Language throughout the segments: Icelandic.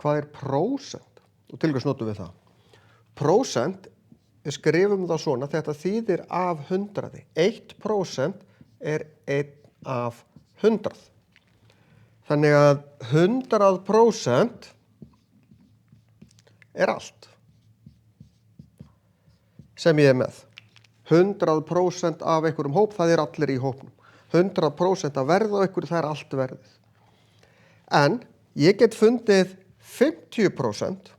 Hvað er prósent? Og til hvers notum við það? Prósent, við skrifum það svona, þetta þýðir af 100. 1% er 1 af 100. Þannig að 100% er allt sem ég er með. 100% af einhverjum hóp, það er allir í hópnum. 100% af verð á einhverju, það er allt verðið. En ég get fundið 50%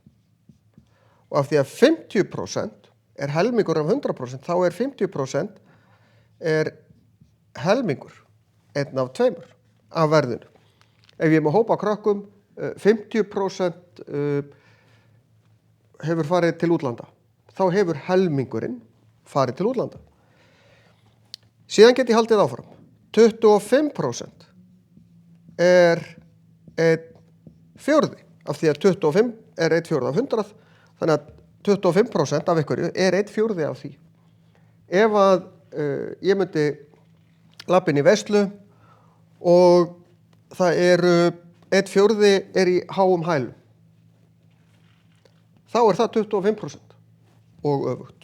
og af því að 50% er helmingur af 100%, þá er 50% er helmingur, 1 af 2 af verðinu. Ef ég er með hópa krökkum, 50% hefur farið til útlanda. Þá hefur helmingurinn farið til útlanda. Síðan get ég haldið áfram. 25% er 1/4 af því að 25 er 1/4 af 100, þannig að 25% af einhverju er 1/4 af því. Ef að ég myndi labba inn í veislu og það eru 1/4 er í háum hælum, þá er það 25% og öfugt.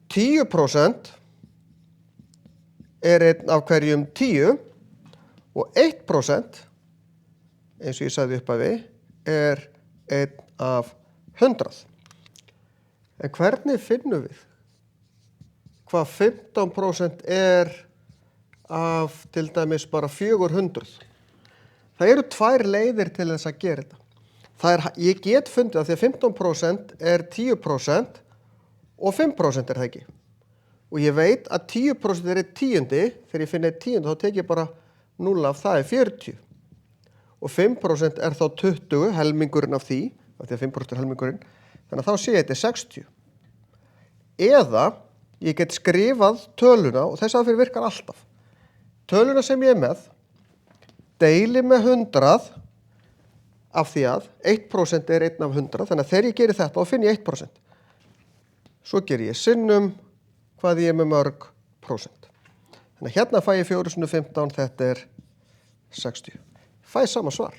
10% er 1 af hverjum 10 og 1%, eins og ég sagði upphafi, er 1 af 100. En hvernig finnum við hvað 15% er af til dæmis bara 400? Það eru 2 leiðir til þess að gera þetta. Ég get fundið að því að 15% er 10% og 5% er það ekki. Og ég veit að 10% er 1/10, þegar ég finn 1/10 þá tek ég bara 0 af það er 40. Og 5% er þá 20, helmingurinn af því, af því að 5% er helmingurinn, þannig að þá sé ég þetta er 60. Eða ég get skrifað töluna, og þess aðferð virkar alltaf. Töluna sem ég er með, deili með 100 af því að 1% er 1 af 100, þannig að þegar ég geri þetta þá finn ég 1%. Svo geri ég sinnum hvað ég er með mörg prósent. Þannig að hérna fæ ég 4 sinnum 15, þetta er 60. Fæ sama svar.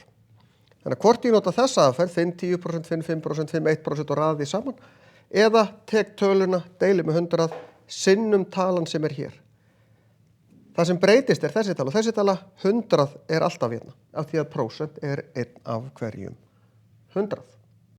Þannig að hvort ég nota þessa aðferð, finn 10%, finn 5%, finn 1% og raði því saman, eða tek töluna, deili með 100, sinnum talan sem er hér. Það sem breytist er þessi tala, og þessi tala 100 er alltaf hérna, af því að prósent er 1 af hverjum 100.